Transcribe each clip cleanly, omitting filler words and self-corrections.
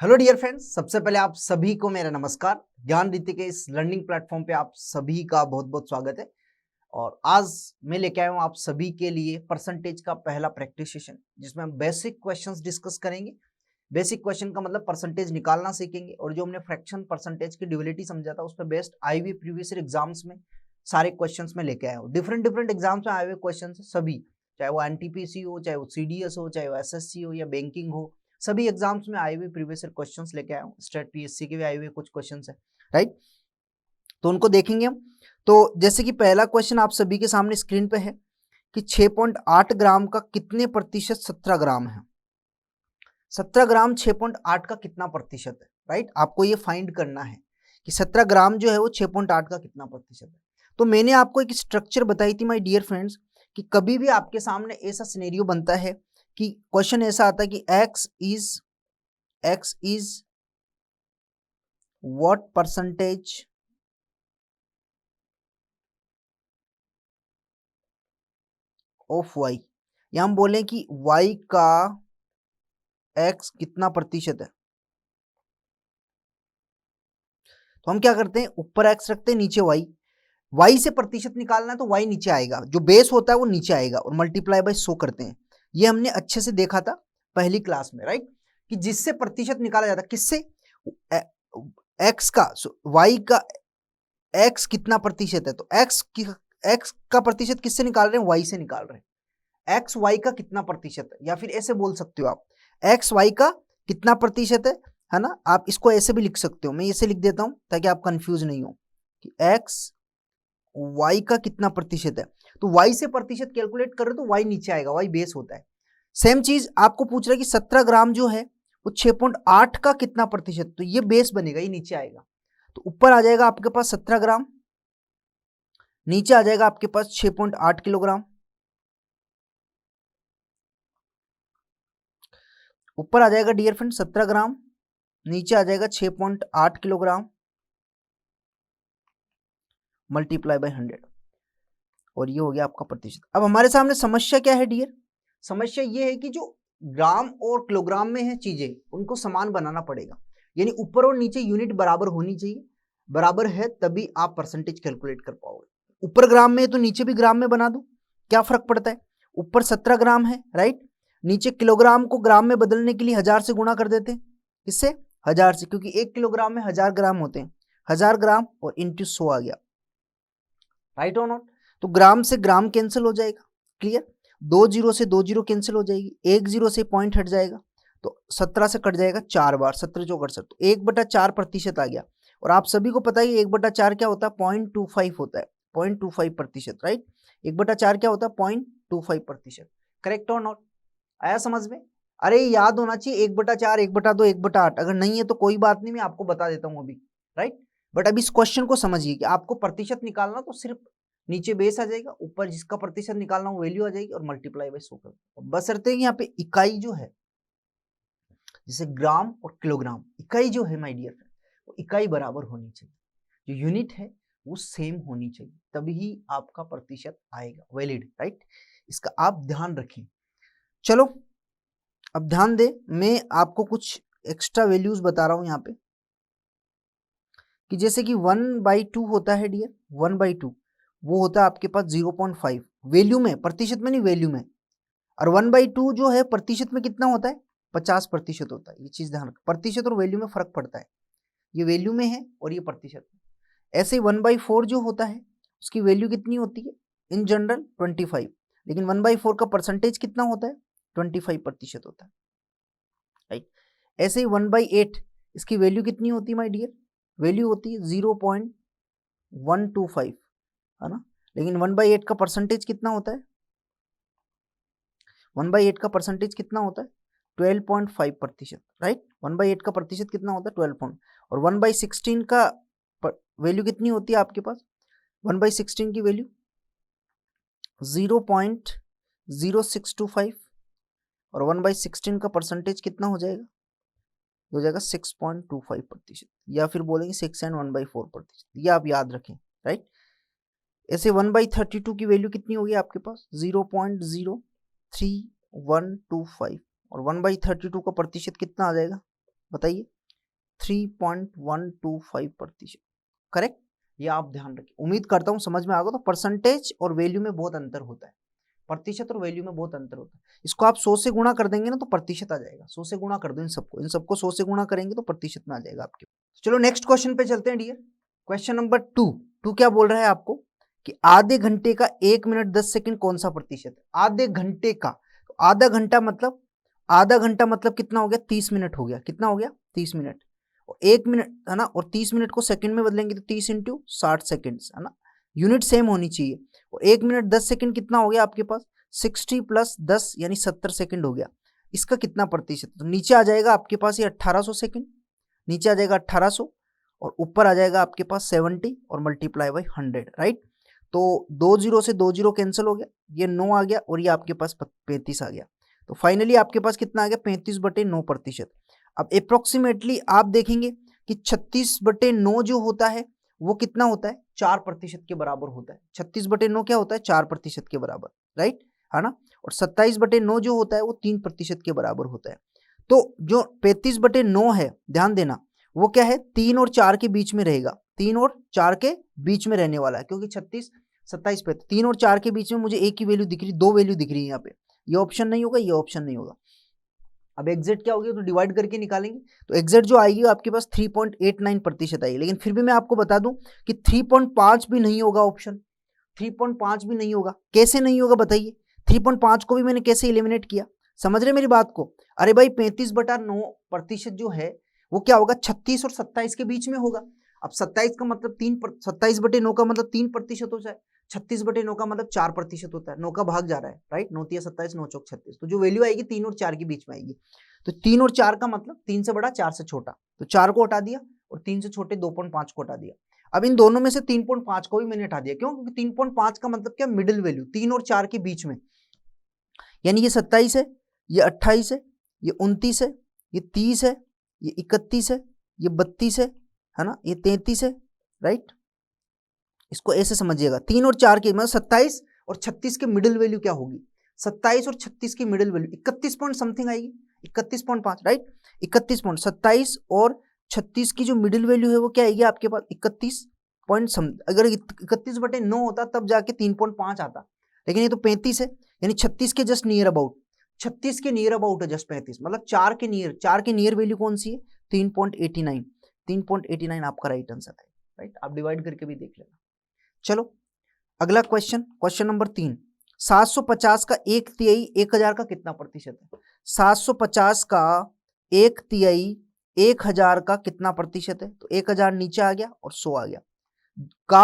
Hello dear friends, सबसे पहले आप सभी को मेरा नमस्कार। ज्ञान रीति के इस लर्निंग प्लेटफॉर्म पे आप सभी का बहुत बहुत स्वागत है। और आज मैं लेके आया हूँ आप सभी के लिए परसेंटेज का पहला प्रैक्टिस सेशन, जिसमें हम बेसिक क्वेश्चंस डिस्कस करेंगे। बेसिक क्वेश्चन का मतलब परसेंटेज निकालना सीखेंगे, और जो हमने फ्रैक्शन परसेंटेज की ड्यूअलिटी समझा था उस पर बेस्ड आई हुए प्रीवियस ईयर एग्जाम्स में सारे क्वेश्चन में लेके आया हूँ। डिफरेंट डिफरेंट एग्जाम्स में आए हुए क्वेश्चन सभी, चाहे वो एनटीपीसी हो, चाहे वो सीडीएस हो, चाहे वो एसएससी हो या बैंकिंग हो, सभी एग्जाम्स में आए हुए प्रीवियस ईयर क्वेश्चंस लेके आया हूँ। स्टेट पीएससी के भी आए हुए कुछ क्वेश्चंस है, राइट। तो उनको देखेंगे हम। तो जैसे कि पहला क्वेश्चन आप सभी के सामने स्क्रीन पे है कि 6.8 ग्राम का कितने प्रतिशत 17 ग्राम है। 17 ग्राम 6.8 का कितना प्रतिशत है, राइट। आपको ये फाइंड करना है कि 17 ग्राम जो है वो 6.8 का कितना प्रतिशत है। तो मैंने आपको एक स्ट्रक्चर बताई थी माय डियर फ्रेंड्स कि कभी भी आपके सामने ऐसा सिनेरियो बनता है कि क्वेश्चन ऐसा आता है कि x is what percentage of y, या हम बोलें कि y का x कितना प्रतिशत है। तो हम क्या करते हैं, ऊपर x रखते हैं, नीचे y से प्रतिशत निकालना है तो y नीचे आएगा, जो बेस होता है वो नीचे आएगा और मल्टीप्लाई बाय 100 करते हैं। ये हमने अच्छे से देखा था पहली क्लास में, राइट, कि जिससे प्रतिशत निकाला जाता है, किससे, x का, y का x कितना प्रतिशत है, तो x का प्रतिशत किससे निकाल रहे हैं, y से निकाल रहे हैं। x y का कितना प्रतिशत है, या फिर ऐसे बोल सकते हो आप x y का कितना प्रतिशत है ना। आप इसको ऐसे भी लिख सकते हो, मैं ऐसे लिख देता हूं ताकि आप कंफ्यूज नहीं हो कि x y का कितना प्रतिशत है। तो y से प्रतिशत कैलकुलेट करो तो y नीचे आएगा, y बेस होता है। सेम चीज आपको पूछ रहा है कि 17 ग्राम जो है वो 6.8 का कितना प्रतिशत, तो ये बेस बनेगा, ये नीचे आएगा। तो ऊपर आ जाएगा आपके पास 17 ग्राम, नीचे आ जाएगा आपके पास 6.8 किलोग्राम। ऊपर आ जाएगा डियर फ्रेंड 17 ग्राम, नीचे आ जाएगा 6.8 किलोग्राम मल्टीप्लाई बाय 100, और ये हो गया आपका प्रतिशत। अब हमारे सामने समस्या क्या है डियर, समस्या ये है कि जो ग्राम और किलोग्राम में है चीजें, उनको समान बनाना पड़ेगा, यानी ऊपर और नीचे यूनिट बराबर होनी चाहिए। बराबर है तभी आप परसेंटेज कैलकुलेट कर पाओगे। ऊपर ग्राम में है तो नीचे भी ग्राम में बना दो, क्या फर्क पड़ता है। ऊपर 17 ग्राम है, राइट, नीचे किलोग्राम को ग्राम में बदलने के लिए 1000 से गुणा कर देते हैं। किससे, 1000 से, क्योंकि 1 किलोग्राम में 1000 ग्राम होते हैं। 1000 ग्राम और इंटू 100 आ गया, राइट और नॉट। तो ग्राम से ग्राम कैंसिल हो जाएगा, क्लियर। 2 जीरो से 2 जीरो कैंसिल हो जाएगी, 1 जीरो से पॉइंट हट जाएगा, तो 17 से कट जाएगा 4 बार, 17 चौक 68, तो 1/4 प्रतिशत आ गया। और आप सभी को पता है 1/4 क्या होता है, 0.25 होता है, 0.25 प्रतिशत, राइट। 1/4 क्या होता है, 0.25 प्रतिशत, करेक्ट और नॉट। आया समझ में। अरे याद होना चाहिए 1/4, 1/2, 1/8। अगर नहीं है तो कोई बात नहीं, मैं आपको बता देता हूँ अभी, राइट। बट अब इस क्वेश्चन को समझिए कि आपको प्रतिशत निकालना तो सिर्फ नीचे बेस आ जाएगा, ऊपर जिसका प्रतिशत निकालना वो वैल्यू आ जाएगी और मल्टीप्लाई बाय 100 कर। बशर्ते कि यहाँ पे इकाई जो है, जैसे ग्राम और किलोग्राम, इकाई जो है माय डियर फ्रेंड, वो इकाई बराबर होनी चाहिए, जो यूनिट है वो सेम होनी चाहिए, तभी आपका प्रतिशत आएगा वैलिड, राइट। इसका आप ध्यान रखें। चलो अब ध्यान दे, मैं आपको कुछ एक्स्ट्रा वैल्यूज बता रहा हूं यहाँ पे, कि जैसे कि 1/2 होता है डियर, 1/2 वो होता है आपके पास 0.5 वैल्यू में, प्रतिशत में नहीं, वैल्यू में। और 1/2 जो है प्रतिशत में कितना होता है, 50% होता है। ये चीज ध्यान रख, प्रतिशत और वैल्यू में फर्क पड़ता है, ये वैल्यू में है और ये प्रतिशत में। ऐसे ही 1/4 जो होता है उसकी वैल्यू कितनी होती है, इन जनरल 25, लेकिन 1/4 का परसेंटेज कितना होता है, 25% होता है, राइट। ऐसे ही 1/8 इसकी वैल्यू कितनी होती है माय डियर, वैल्यू होती है 0.125, है ना। लेकिन 1/8 का परसेंटेज कितना होता है, 1/8 का परसेंटेज कितना होता है, 12.5%, राइट। 1/8 का प्रतिशत कितना होता है, 12 और 1/16 का वैल्यू कितनी होती है आपके पास, 1/16 की वैल्यू 0.0625, और 1/16 का परसेंटेज कितना हो जाएगा, हो जाएगा 6.25%, या फिर बोलेंगे 6 and 1/4%, ये आप याद रखें, राइट। ऐसे 1/32 की वैल्यू कितनी होगी आपके पास, 0.03125, और 1/32 का प्रतिशत कितना आ जाएगा, बताइए 3.125%। करेक्ट, ये आप ध्यान रखिए। उम्मीद करता हूं समझ में आ गया। तो परसेंटेज और वैल्यू में बहुत अंतर होता है, प्रतिशत और वैल्यू में बहुत अंतर होता है। इसको आप 100 से गुणा कर देंगे ना तो प्रतिशत आ जाएगा। 100 से गुणा कर दो इन सबको 100 से गुणा करेंगे तो प्रतिशत में आ जाएगा आपके। चलो नेक्स्ट क्वेश्चन पे चलते हैं डियर। क्वेश्चन नंबर 2 क्या बोल रहा है आपको कि आधे घंटे का 1 मिनट 10 सेकंड कौन सा प्रतिशत है? आधे घंटे का, तो आधा घंटा मतलब कितना हो गया? 30 मिनट हो गया। कितना हो गया? 30 मिनट। और 1 मिनट है ना, और 30 मिनट को सेकंड में बदलेंगे तो 30 इंटू 60 सेकेंड है ना, यूनिट सेम होनी चाहिए। और 1 मिनट 10 सेकंड कितना हो गया आपके पास? 60 प्लस 10 यानी 70 सेकंड हो गया। इसका कितना प्रतिशत? तो नीचे आ जाएगा आपके पास ये 1800 सेकंड, नीचे आ जाएगा 1800 और ऊपर आ जाएगा आपके पास 70 और मल्टीप्लाई बाई 100, राइट। तो 2 जीरो से 2 जीरो कैंसिल हो गया, ये 9 आ गया और ये आपके पास 35 आ गया। तो फाइनली आपके पास कितना आ गया? 35/9%। अब अप्रोक्सीमेटली आप देखेंगे कि 36/9 जो होता है वो कितना होता है? 4% के बराबर होता है। 36/9 क्या होता है? 4% के बराबर, राइट, है ना। और 27/9 जो होता है वो 3% के बराबर होता है। तो जो 35/9 है, ध्यान देना, वो क्या है? 3 और 4 के बीच में रहेगा। 3 और 4 के बीच में रहने वाला है, क्योंकि 36 27 पे 3 और 4 के बीच में मुझे एक ही वैल्यू दिख रही, 2 वैल्यू दिख रही है यहाँ पे। ये ऑप्शन नहीं होगा, ये ऑप्शन नहीं होगा। अब एग्जैक्ट क्या होगी तो डिवाइड करके निकालेंगे, तो एग्जैक्ट जो आएगी आपके पास 3.89% आएगी। लेकिन फिर भी मैं आपको बता दूं कि 3.5 भी नहीं होगा ऑप्शन, 3.5 भी नहीं होगा। कैसे नहीं होगा बताइए? 3.5 को भी मैंने कैसे इलिमिनेट किया, समझ रहे मेरी बात को? अरे भाई 35/9% जो है वो क्या होगा? 36 और 27 के बीच में होगा। अब 27 का मतलब 27/9 का मतलब 3% हो जाए, 36/9 का मतलब 4% होता है। 9 का भाग जा रहा है, राइट, 9 तिया 27, 9 चौक 36। तो जो वैल्यू आएगी 3 और 4 के बीच में आएगी। तो 3 और 4 का मतलब 3 से बड़ा 4 से छोटा, तो 4 को हटा दिया और 3 से छोटे 2.5 को हटा दिया। अब इन दोनों में से 3.5 को भी मैंने हटा दिया। क्यों? क्योंकि 3.5 का मतलब क्या? मिडिल वैल्यू, 3 और 4 के बीच में। यानी ये 27 है, ये 28 है, ये 29 है, ये 30 है, ये 31 है, ये 32 है ना, ये 33 है, राइट। इसको ऐसे समझिएगा, 3 और 4 के मतलब 27 और 36 के मिडिल वैल्यू क्या होगी? 27 और 36 की मिडिल वैल्यू 31 पॉइंट समथिंग आएगी, 31.5, राइट। 31 पॉइंट 27 और 36 की जो मिडिल वैल्यू है वो क्या आएगी आपके पास? 31 पॉइंट अगर 31/9 होता तब जाके 3.5 आता, लेकिन ये तो 35 है, यानी 36 के जस्ट नियर अबाउट, 36 के नियर अबाउट है जस्ट 35, मतलब 4 के नियर वैल्यू कौन सी है? 3.89, 3.89 आपका राइट आंसर है, राइट। आप डिवाइड करके भी देख लेना। चलो अगला क्वेश्चन नंबर 3, 750 का 1/3 1000 का कितना प्रतिशत है? 750 का 1/3 1000 का कितना प्रतिशत है? तो 1000 नीचे आ गया और 100 आ गया।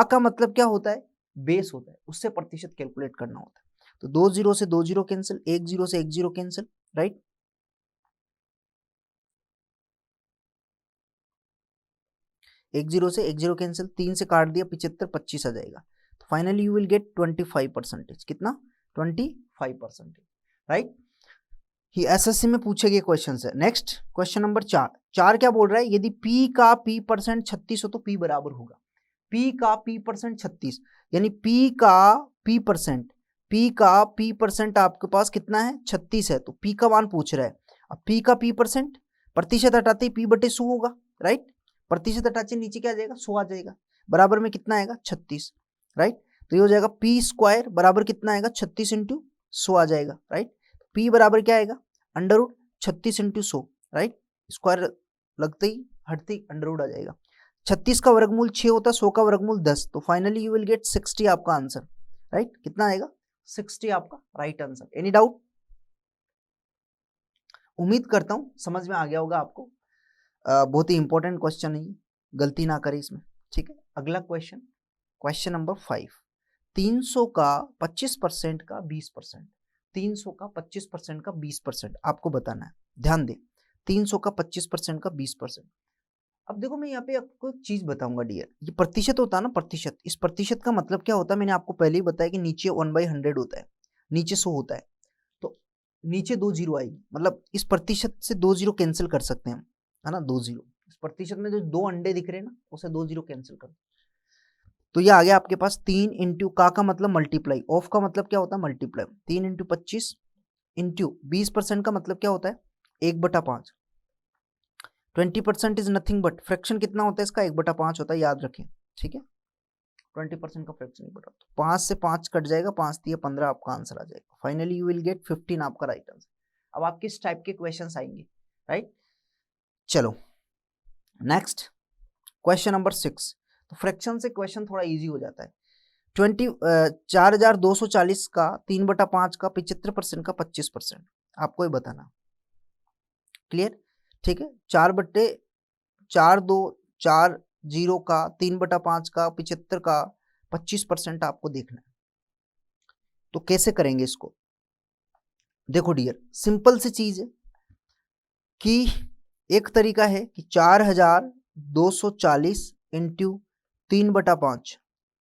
का मतलब क्या होता है? बेस होता है, उससे प्रतिशत कैलकुलेट करना होता है। तो 2 जीरो से 2 जीरो कैंसिल, 1 जीरो से 1 जीरो कैंसिल, राइट। एक जीरो से 1 जीरो कैंसिल, 3 से काट दिया 75, 25 आ जाएगा। तो फाइनली यू विल गेट 25%। कितना? 25%, राइट। ये एसएससी में पूछे गए क्वेश्चन है। नेक्स्ट क्वेश्चन नंबर 4 क्या बोल रहा है? यदि P का P% 36 हो तो P बराबर होगा। P का P% 36, यानी P का P% आपके पास कितना है? 36 है। तो P का मान पूछ रहा है। अब P का P% प्रतिशत हटाते ही P/100 होगा, राइट। प्रतिशत हटाते नीचे क्या आ जाएगा? 100 आ जाएगा। बराबर में कितना आएगा? 36, राइट। तो ये हो जाएगा P² बराबर कितना आएगा? 36 इंटू 100 आ जाएगा, राइट। P बराबर क्या आएगा? Under root 36 into 100, right. स्क्वायर लगते ही हटते ही अंडररूट आ जाएगा। 36 का वर्गमूल 6 होता है, 100 का वर्गमूल 10। तो फाइनली यू विल गेट 60 आपका आंसर, राइट। कितना आएगा? 60 आपका राइट आंसर। Any doubt? उम्मीद करता हूं समझ में आ गया होगा आपको। बहुत ही इंपॉर्टेंट क्वेश्चन है, गलती ना करें इसमें, ठीक है। अगला क्वेश्चन नंबर 5, 300 का 25% का 20%, 300 का 25% का 20% आपको बताना है। ध्यान दें, 300 का 25% का 20%। अब देखो मैं यहाँ पे आपको एक चीज बताऊंगा डियर, ये प्रतिशत होता है ना, प्रतिशत। इस प्रतिशत का मतलब क्या होता है? मैंने आपको पहले ही बताया कि नीचे 1/100 होता है, नीचे 100 होता है, तो नीचे 2 जीरो आएगी। मतलब इस प्रतिशत से 2 जीरो कैंसिल कर सकते हैं हम, है ना, 2 जीरो। इस प्रतिशत में जो 2 अंडे दिख रहे हैं ना, उसे 2 जीरो कैंसिल कर। तो ये आ गया आपके पास 3 इंटू का मतलब मल्टीप्लाई, ऑफ का मतलब क्या होता है? मल्टीप्लाई। 3 इंटू 25 इंटू 20% का मतलब क्या होता है? 1/5, 20% इज नथिंग बट, फ्रैक्शन कितना होता है इसका 1/5 होता है, याद रखें, ठीक है। 20% का फ्रैक्शन 1/5, 5 से 5 कट जाएगा, 5 दिए 15, आपका आंसर आ जाएगा। फाइनली यू विल गेट 15 आपका राइट आंसर। अब आपके इस टाइप के क्वेश्चंस आएंगे, राइट। चलो नेक्स्ट क्वेश्चन नंबर 6। तो फ्रैक्शन से क्वेश्चन थोड़ा इजी हो जाता है। 4240 का 3/5 का 75% का 25%, आपको ये बताना। क्लियर, ठीक है। 4/4 का 3/5 का 75 का 25% आपको देखना है। तो कैसे करेंगे इसको? देखो डियर, सिंपल सी चीज है कि एक तरीका है कि 4240 इंटू 3/5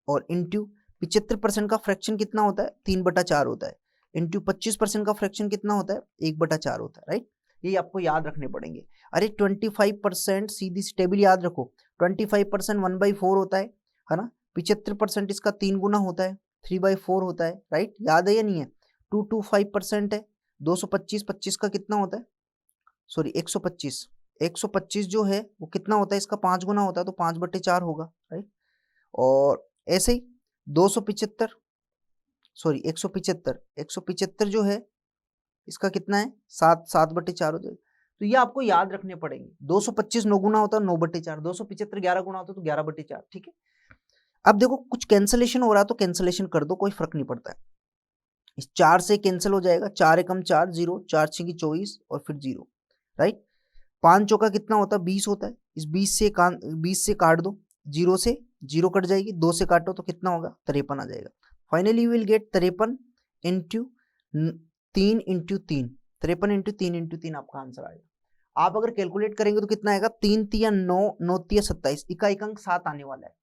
और इंटू 75% का फ्रैक्शन कितना होता है 3/4 होता है, इंटू 25% का फ्रैक्शन कितना होता है 1/4 होता है, राइट। ये आपको याद रखने पड़ेंगे। अरे 25% सीधी स्टेबल याद रखो, 25% 1/4 होता है ना। 75% इसका 3 गुना होता है 3/4 होता है, राइट। याद है या नहीं है? 225% है, 225, 25 का कितना होता है, सॉरी 125, 125 जो है वो कितना होता है इसका 5 गुना होता है, तो 5/4 होगा, राइट। और ऐसे ही 275, सॉरी 175 जो है इसका कितना है 7/4 हो जाएगा। तो ये आपको याद रखने पड़ेंगे। 225 9 गुना होता है 9/4, 275 11 गुना होता है तो 11/4, ठीक है। अब देखो कुछ कैंसलेशन हो रहा है तो कैंसलेशन कर दो, कोई फर्क नहीं पड़ता है। इस 4 से कैंसिल हो जाएगा, 4 एकम 4 0, 4 6 24 और फिर 0, राइट। 5 चौका कितना होता है 20 होता है, इस 20 से काट दो, 0 से 0 कट जाएगी, 2 से काटो तो कितना होगा 53 आ जाएगा। Finally you will get 53 into 3 into 3, 53 into 3 into 3 आपका आंसर आएगा। आप अगर कैलकुलेट करेंगे तो कितना आएगा 3 तिया 9, 9 तिया 27, इकाई अंक 7 आने वाला है।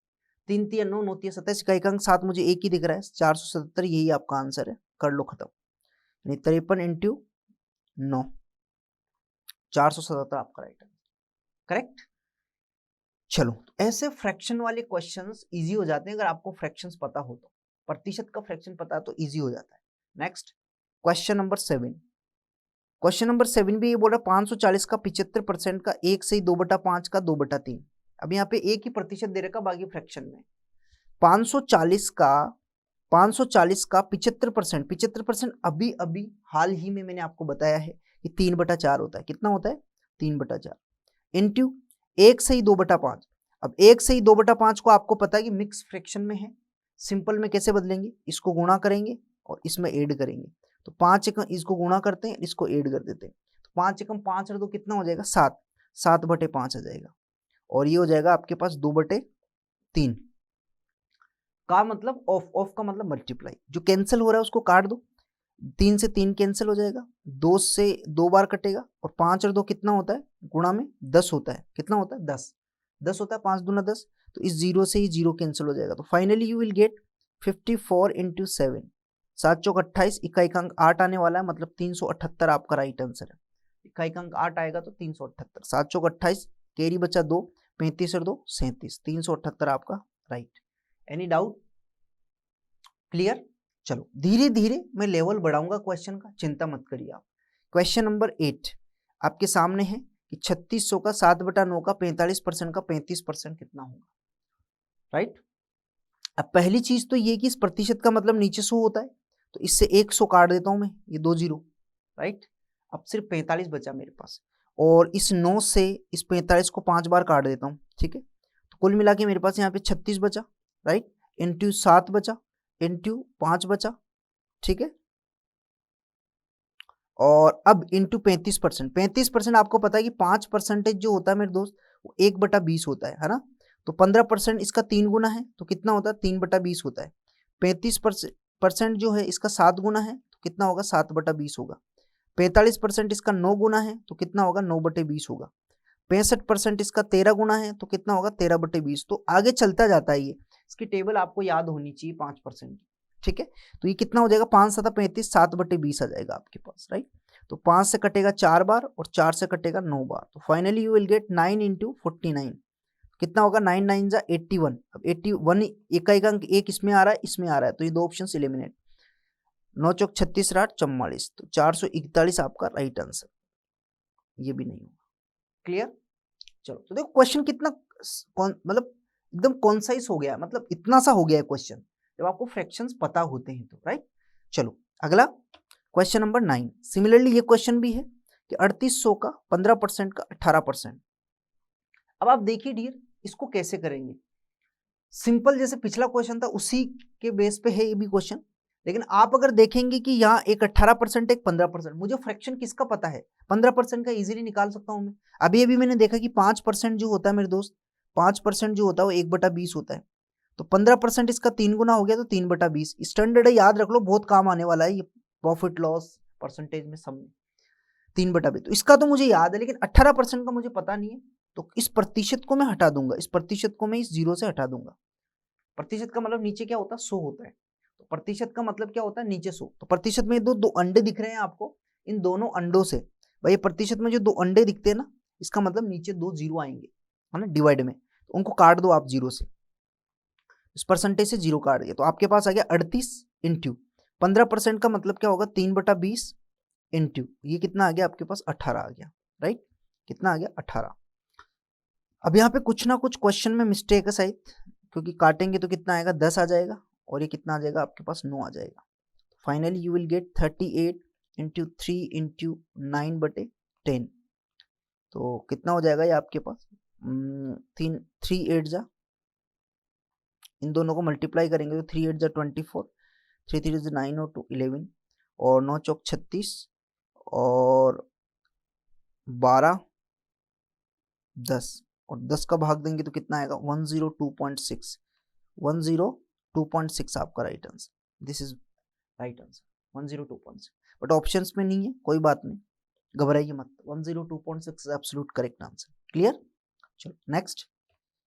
3 तिया 9, 9 तिया 27, इकाई अंक 7 मुझे एक ही दिख रहा है 477, यही आपका आंसर है। कर लो खत्म, यानी 53 इंटू 9 477 आपका राइट है, करेक्ट। चलो तो ऐसे फ्रैक्शन वाले क्वेश्चंस इजी हो जाते हैं अगर आपको फ्रैक्शंस पता हो तो, प्रतिशत का फ्रैक्शन पता है तो इजी हो जाता है। Next question number 7। Question number 7 भी ये बोल रहा है 540 का 75% का 1 से 2/5 का 2/3। अब यहाँ पे एक ही प्रतिशत दे रखा, बाकी फ्रैक्शन में 540 का 75%, 75% अभी अभी हाल ही में मैंने आपको बताया है कि 3/4 होता है। कितना होता है 3/4 इंटू 1 से 2/5। अब 1 से 2/5 को आपको पता है कि मिक्स फ्रैक्शन में है, सिंपल में कैसे बदलेंगे, इसको गुणा करेंगे और इसमें ऐड करेंगे। तो 5 एकम इसको गुणा करते हैं, इसको ऐड कर देते हैं, तो 5 एकम 5 और 2 कितना हो जाएगा 7, 7/5 आ जाएगा। और ये हो जाएगा आपके पास 2/3 का मतलब ऑफ का मतलब मल्टीप्लाई, जो कैंसिल हो रहा है उसको काट दो, 3 से 3 कैंसिल हो जाएगा, 2 से 2 बार कटेगा, और 5 और 2 कितना होता है गुणा में 10 होता है, कितना होता है 10 होता है, 5 दूना 10, तो इस 0 से ही 0 कैंसिल हो जाएगा। तो finally you will get 54 into 7, 7 चौक 28, इकाई अंक 8 आने वाला है, मतलब 378 आपका राइट आंसर है। इकाई अंक 8 आएगा तो 378, 7 चौक 28, कैरी बचा 2, 35 और 2 37, 378 आपका राइट। Any doubt? क्लियर? चलो धीरे धीरे मैं लेवल बढ़ाऊंगा क्वेश्चन का, चिंता मत करिए आप। क्वेश्चन नंबर 8 आपके सामने है कि 3600 का 7/9 का 45% का 35% कितना होगा, राइट। अब पहली चीज तो ये कि इस प्रतिशत का मतलब नीचे 100 होता है, तो इससे 100 काट देता हूं मैं, ये 2 0, राइट। अब सिर्फ 45 बचा मेरे पास, और इस 9 से इस 45 को 5 बार काट देता हूँ, ठीक है। तो कुल मिला के मेरे पास यहाँ पे 36 बचा, राइट, इंटू 7 बचा, इंटू 5 बचा, ठीक है। और अब इंटू 35%, 35% आपको पता है कि 5% जो होता है मेरे दोस्त वो 1/20 होता है ना। तो 15% इसका 3 गुना है तो कितना होता है 3/20 होता है। 35% जो है इसका 7 गुना है तो कितना होगा 7/20 होगा। 45% इसका 9 गुना है तो कितना होगा 9/20 होगा। 65% इसका 13 गुना है तो कितना होगा 13/20। तो आगे चलता जाता है ये, इसकी टेबल आपको याद होनी चाहिए 5% की, ठीक है। तो ये कितना हो जाएगा 5 7 35, 7/20 आ जाएगा आपके पास, राइट। तो 5 से कटेगा 4 बार और 4 से कटेगा 9 बार, तो finally you will get 9 into 49, कितना होगा 9 9 जा 81। अब 81 इकाई का अंक एक इसमें आ रहा है, इसमें आ रहा है, तो ये दो ऑप्शन एलिमिनेट। 9 चौक 36 8 44, तो 441 आपका राइट आंसर, ये भी नहीं होगा। क्लियर? चलो तो देखो क्वेश्चन कितना मतलब एकदम कॉन्साइज हो गया, मतलब इतना सा हो गया है क्वेश्चन जब आपको फ्रैक्शंस पता होते हैं तो, राइट। चलो अगला क्वेश्चन नंबर 9। सिमिलरली ये क्वेश्चन भी है कि 3800 का 15% का 18%। अब आप देखिए डियर इसको कैसे करेंगे। सिंपल जैसे पिछला क्वेश्चन था उसी के बेस पे है ये भी क्वेश्चन, लेकिन आप अगर देखेंगे कि यहाँ एक 18% एक 15%, मुझे फ्रैक्शन किसका पता है, 15% का इजीली निकाल सकता हूँ मैं। अभी अभी मैंने देखा कि 5% जो होता है मेरे दोस्त, 5% जो होता है वो 1/20 होता है, तो 15% इसका 3 गुना हो गया तो 3/20। स्टैंडर्ड है, याद रख लो, बहुत काम आने वाला है ये प्रॉफिट लॉस परसेंटेज में सब में। 3/20 तो इसका तो मुझे याद है, लेकिन 18% का मुझे पता नहीं है, तो इस प्रतिशत को मैं हटा दूंगा, इस प्रतिशत को मैं इस 0 से हटा दूंगा। प्रतिशत का मतलब नीचे क्या होता है, 100 होता है, तो प्रतिशत का मतलब क्या होता है, नीचे 100। तो प्रतिशत में दो अंडे दिख रहे हैं आपको, इन दोनों अंडों से भाई प्रतिशत में जो 2 अंडे दिखते हैं ना, इसका मतलब नीचे 2 0 आएंगे, है ना, डिवाइड में, तो उनको काट दो आप 0 से, इस परसेंटेज से 0 काट दिया तो आपके पास आ गया 38 इंटू 15% का मतलब क्या होगा 3/20 इंटू ये कितना आ गया आपके पास 18 आ गया, राइट। कितना आ गया 18। अब यहाँ पे कुछ ना कुछ क्वेश्चन में मिस्टेक है शायद, क्योंकि काटेंगे तो कितना आएगा 10 आ जाएगा और ये कितना आ जाएगा आपके पास 9 आ जाएगा। Finally you will get 38 into 3 into 9/10, तो कितना हो जाएगा ये आपके पास 3 8 जा, इन दोनों को मल्टीप्लाई करेंगे तो 3 8 जा 24, 3 3 जा 9 और 2 11 और 9 चौक 36 और 12 10 और 10 का भाग देंगे तो कितना आएगा 102.6, 102.6 आपका right answer, this is right answer 102.6। But options में नहीं है, कोई बात नहीं, घबराइए मत, 102.6 is absolute correct answer. Clear. चलो नेक्स्ट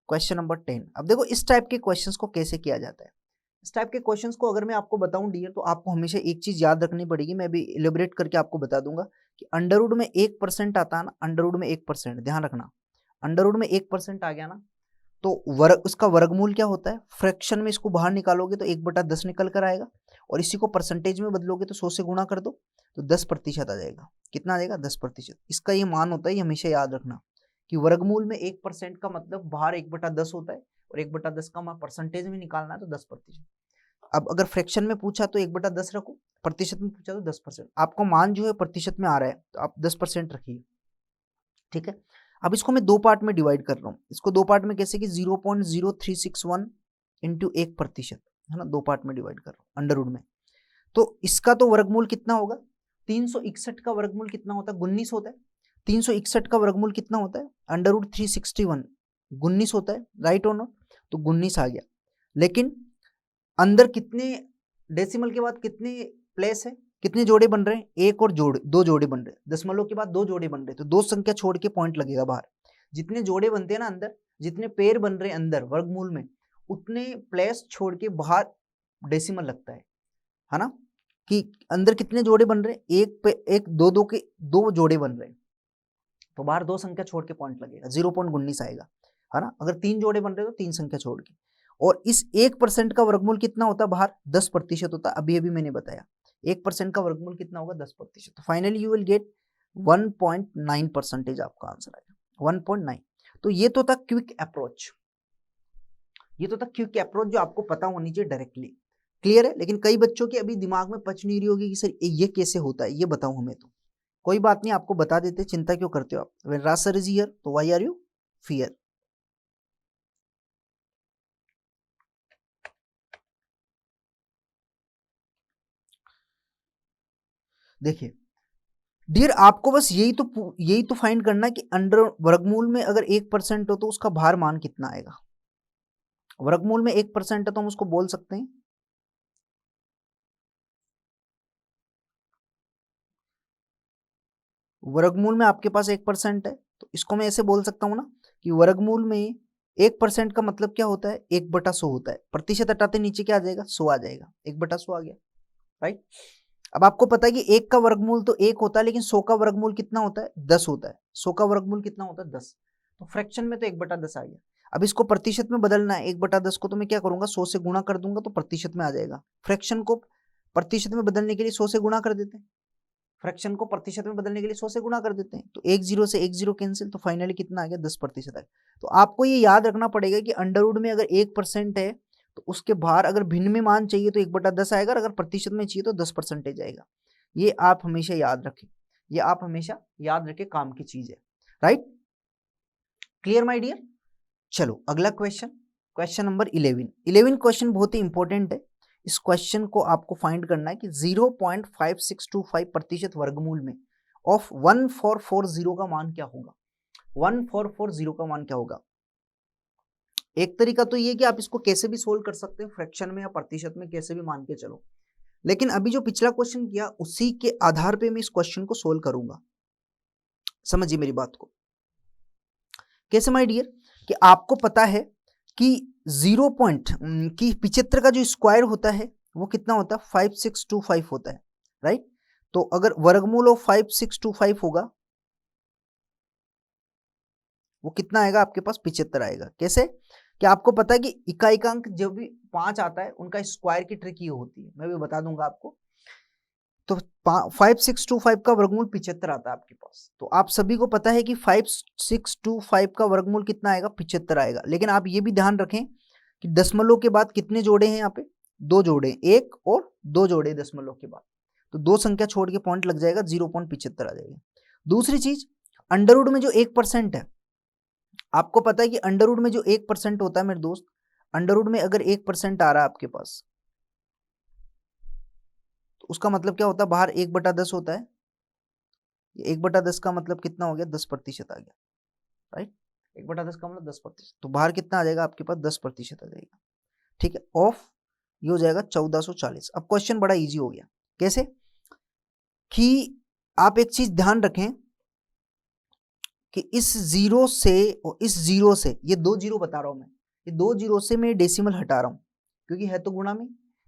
क्वेश्चन नंबर 10। अब देखो इस टाइप के क्वेश्चंस को कैसे किया जाता है। इस टाइप के क्वेश्चंस को अगर मैं आपको बताऊं डियर, तो आपको हमेशा एक चीज याद रखनी पड़ेगी, मैं भी इलेबोरेट करके आपको बता दूंगा कि अंडरवुड में 1% आता है ना, अंडरवुड में 1%, ध्यान रखना, अंडरवुड में 1% आ गया ना, तो उसका वर्गमूल क्या होता है, फ्रैक्शन में इसको बाहर निकालोगे तो 1/10 निकल कर आएगा, और इसी को परसेंटेज में बदलोगे तो 100 से गुणा कर दो तो 10% आ जाएगा। कितना आ जाएगा 10%। इसका ये मान होता है, ये हमेशा याद रखना कि वर्गमूल में 1% का मतलब बाहर 1/10 होता है, और 1/10 का परसेंटेज में निकालना है तो 10%। अब अगर फ्रैक्शन में पूछा तो 1/10 रखो, प्रतिशत में पूछा तो 10%। आपको मान जो है प्रतिशत में आ रहा है तो आप 10% रखिए, ठीक है। अब इसको मैं 2 पार्ट में डिवाइड कर रहा हूँ, इसको 2 पार्ट में कैसे कि 0.0361 इंटू 1%, है ना, 2 पार्ट में डिवाइड कर रहा हूँ अंडरवुड में। तो इसका तो वर्गमूल कितना होगा, 361 का वर्गमूल कितना होता है 19 होता है, 361 का वर्गमूल कितना होता है अंडरवुड 361 19 होता है, राइट और नॉट, तो 19 आ गया। लेकिन अंदर कितने डेसिमल के बाद कितने प्लेस है, कितने जोड़े बन रहे हैं, एक और जोड़े, 2 जोड़े बन रहे हैं, दशमलव के बाद 2 जोड़े बन रहे हैं, तो 2 संख्या छोड़ के पॉइंट लगेगा बाहर। जितने जोड़े बनते हैं ना अंदर, जितने पेयर बन रहे हैं अंदर वर्गमूल में, उतने प्लेस छोड़ के बाहर डेसिमल लगता है ना, कि अंदर कितने जोड़े बन रहे हैं, एक पे एक 2 के 2 जोड़े बन रहे हैं, तो बाहर 2 संख्या छोड़ के पॉइंट लगेगा, 0.19 आएगा, है ना। अगर 3 जोड़े बन रहे हो तो 3 संख्या छोड़ के, और इस 1% का वर्गमूल कितना होता है बाहर 10% होता है, अभी अभी मैंने बताया 1% का वर्गमूल कितना होगा 10%, तो फाइनली यू विल गेट 1.9% आपका आंसर आएगा 1.9। तो ये तो था क्विक अप्रोच, ये तो था क्विक अप्रोच जो आपको पता होनी चाहिए डायरेक्टली, क्लियर है। लेकिन कई बच्चों के अभी दिमाग में पच नहीं रही होगी कि सर ये कैसे होता है, ये बताओ हमें, तो कोई बात नहीं, आपको बता देते, चिंता क्यों करते हो आप। When Raj sir is here तो व्हाई आर यू फियर। देखिए डियर आपको बस यही तो फाइंड करना है कि अंडर वर्गमूल में अगर 1% हो तो उसका भार मान कितना आएगा। वर्गमूल में 1% है तो हम उसको बोल सकते हैं वर्गमूल में आपके पास 1% है, तो इसको मैं ऐसे बोल सकता हूं ना कि वर्गमूल में 1% का मतलब क्या होता है 1/100 होता है, प्रतिशत हटाते नीचे क्या आ जाएगा 100 आ जाएगा, 1/100 आ गया, राइट। अब आपको पता है कि 1 का वर्गमूल तो 1 होता है, लेकिन 100 का वर्गमूल कितना होता है 10 होता है, 100 का वर्गमूल कितना होता है 10, तो फ्रैक्शन में तो 1/10 आ गया। अब इसको प्रतिशत में बदलना है, 1/10 को तो मैं क्या करूंगा 100 से गुणा कर दूंगा तो प्रतिशत में आ जाएगा। फ्रैक्शन को प्रतिशत में बदलने के लिए 100 से गुणा कर देते हैं, फ्रैक्शन को प्रतिशत में बदलने के लिए 100 से गुणा कर देते हैं, तो एक जीरो से एक जीरो कैंसिल, तो फाइनली कितना आ गया 10% आ गया। तो आपको ये याद रखना पड़ेगा कि अंडर रूट में अगर 1% है तो उसके बाहर अगर भिन्न में मान चाहिए तो 1/10 आएगा, अगर प्रतिशत में चाहिए तो 10% आएगा। ये आप हमेशा याद रखें, ये आप हमेशा याद रखें, काम की चीज है, राइट। Clear my dear. चलो अगला क्वेश्चन, क्वेश्चन नंबर 11 क्वेश्चन बहुत ही इंपॉर्टेंट है। इस क्वेश्चन को आपको फाइंड करना है कि 0.5625% वर्गमूल में ऑफ 1440 का मान क्या होगा। 1440 का मान क्या होगा। एक तरीका तो ये कि आप इसको कैसे भी सोल्व कर सकते हैं, फ्रैक्शन में या प्रतिशत में, कैसे भी मान के चलो। लेकिन अभी जो पिछला क्वेश्चन किया उसी के आधार पे मैं इस क्वेश्चन को सोल्व करूंगा। समझिए मेरी बात को कैसे माय डियर, कि आपको पता है कि 75 का जो स्क्वायर होता है वो कितना होता है 5625 होता है, राइट। तो अगर वर्गमूल ऑफ 5625 होगा वो कितना आएगा आपके पास 75 आएगा। कैसे, कि आपको पता है कि इकाइकांक जब भी 5 आता है उनका स्क्वायर की ट्रिक ये होती है, मैं भी बता दूंगा आपको। तो 5625 का वर्गमूल 75 आता है आपके पास। तो आप सभी को पता है कि 5625 का वर्गमूल कितना आएगा 75 आएगा। लेकिन आप ये भी ध्यान रखें कि दशमलव के बाद कितने जोड़े हैं यहाँ पे, 2 जोड़े, 1 और 2 जोड़े दशमलव के बाद, तो 2 संख्या छोड़ के पॉइंट लग जाएगा, 0.75 आ जाएगा। दूसरी चीज, अंडर रूट में जो 1% है, आपको पता है कि अंडर रूट में जो 1% होता है मेरे दोस्त, अंडर रूट में अगर 1% आ रहा है आपके पास तो उसका मतलब क्या होता है, बाहर 1/10 होता है। 1/10 का मतलब कितना हो गया 10% आ गया, राइट। 1/10 का मतलब 10%, तो बाहर कितना आ जाएगा आपके पास 10% आ जाएगा, ठीक है। ऑफ ये हो जाएगा 1440। अब क्वेश्चन बड़ा इजी हो गया। कैसे, कि आप एक चीज ध्यान रखें कि इस जीरो से और इस जीरो से, ये 2 जीरो बता रहा हूं मैं, ये 2 जीरो से मैं डेसिमल हटा रहा हूं क्योंकि है तो गुणा में।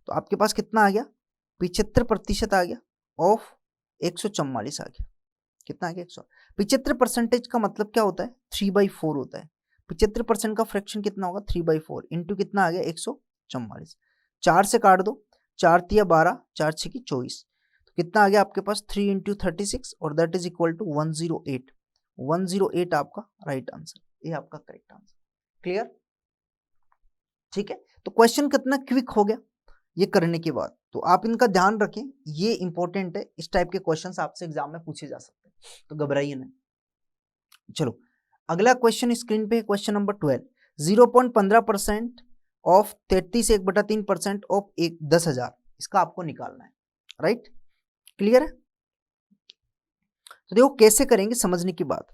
तो आपके पास कितना आ गया 75% आ गया, ऑफ 144 आ गया। कितना आ गया 100। 75% का मतलब क्या होता है 3/4 होता है। 75% का फ्रैक्शन कितना होगा 3/4 इंटू कितना आ गया 144। 4 से काट दो, 4 तिया 12, 4 6 की 24, तो कितना आ गया आपके पास 3 इंटू 36 और दैट इज इक्वल टू 108। 108 आपका राइट आंसर, ये आपका करेक्ट आंसर। क्लियर, ठीक है। तो क्वेश्चन कितना क्विक हो गया ये करने के बाद, तो आप इनका ध्यान रखें, ये इंपॉर्टेंट है। इस टाइप के क्वेश्चंस आपसे एग्जाम में पूछे जा सकते हैं, तो घबराइए नहीं। चलो अगला क्वेश्चन स्क्रीन पे है, क्वेश्चन नंबर 12। 0.15% ऑफ 33 1/3% ऑफ 10,000, इसका आपको निकालना है, राइट। क्लियर है। तो देखो कैसे करेंगे, समझने की बात।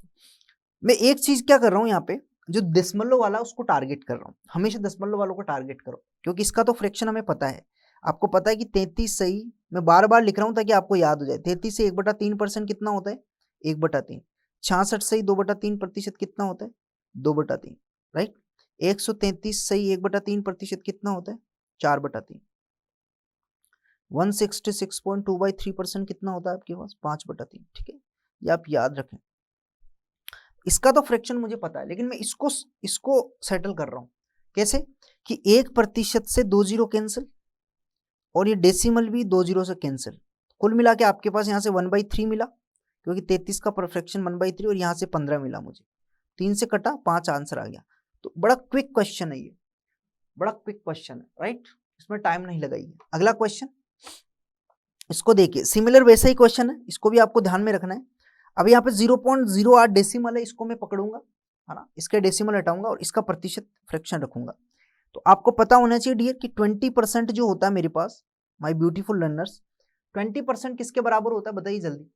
मैं एक चीज क्या कर रहा हूं यहाँ पे, जो दशमलव वाला उसको टारगेट कर रहा हूं। हमेशा दशमलव वालों को टारगेट करो, क्योंकि इसका तो फ्रैक्शन हमें पता है। आपको पता है कि 33 सही, मैं बार बार लिख रहा हूं ताकि आपको याद हो जाए। 33 से 1/3% कितना होता है 1/3। 66 सही 2/3% कितना होता है 2/3, राइट। 133 सही 1/3% कितना होता है 4/3। 166.2/3% कितना होता है आपके पास 5/3, ठीक है। ये आप याद रखें। इसका तो फ्रैक्शन मुझे पता है, लेकिन मैं इसको सेटल कर रहा हूं। कैसे, कि 1% से 2 जीरो कैंसिल, और ये डेसिमल भी 2 जीरो से कैंसिल। कुल मिला के आपके पास यहाँ से 1/3 मिला, क्योंकि 33 का फ्रैक्शन 1/3, और यहाँ से 15 मिला मुझे। 3 से कटा 5 आंसर आ गया। तो बड़ा क्विक क्वेश्चन है ये, बड़ा क्विक क्वेश्चन है, राइट। इसमें टाइम नहीं लगाइए। अगला क्वेश्चन, इसको देखिए, सिमिलर वैसा ही क्वेश्चन है, इसको भी आपको ध्यान में रखना है। अब यहाँ पे 0.08 डेसिमल है, इसको मैं पकड़ूंगा, है ना, इसके डेसिमल हटाऊंगा और इसका प्रतिशत फ्रैक्शन रखूंगा। तो आपको पता होना चाहिए डियर कि 20% जो होता है मेरे पास, माय ब्यूटीफुल लर्नर्स, 20% किसके बराबर होता है बताइए जल्दी।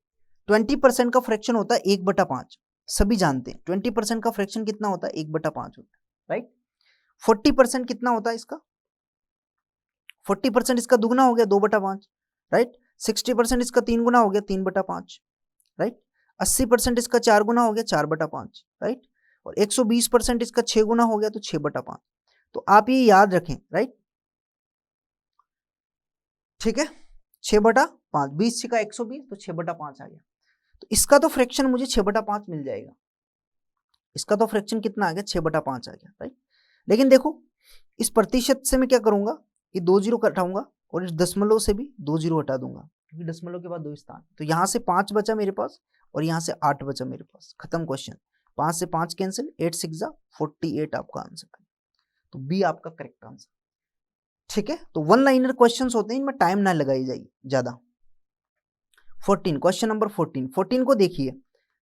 20% का फ्रैक्शन होता है 1/5, सभी जानते हैं 20% का फ्रैक्शन कितना होता है 1/5 होता है, राइट। 40% कितना होता है इसका, 40% इसका दुगना हो गया 2/5, राइट। 60% इसका 3 गुना हो गया 3/5, राइट। 80% इसका 4 गुना हो गया 4/5, राइट। और 120% इसका 6 गुना हो गया तो 6/5। तो आप ये याद रखें, राइट, ठीक है। 6/5, 20 का 120 तो 6/5 आ गया। तो इसका तो फ्रैक्शन मुझे 6/5 मिल जाएगा। इसका तो फ्रैक्शन कितना आ गया 6/5 आ गया, राइट। लेकिन देखो इस प्रतिशत से मैं क्या करूंगा, ये 2 जीरो हटाऊंगा और इस दशमलव से भी 2 जीरो हटा दूंगा। क्योंकि दशमलव के बाद 2 स्थान। तो यहाँ से 5 बचा मेरे पास और यहाँ से 8 बचा मेरे पास। खत्म क्वेश्चन। 5 से 5 कैंसिल, 8 6 48 आपका आंसर है। तो बी आपका करेक्ट आंसर। ठीक है, तो वन लाइनर क्वेश्चंस होते हैं, इनमें टाइम ना लगाई जाए ज्यादा। 14, क्वेश्चन नंबर 14 को देखिए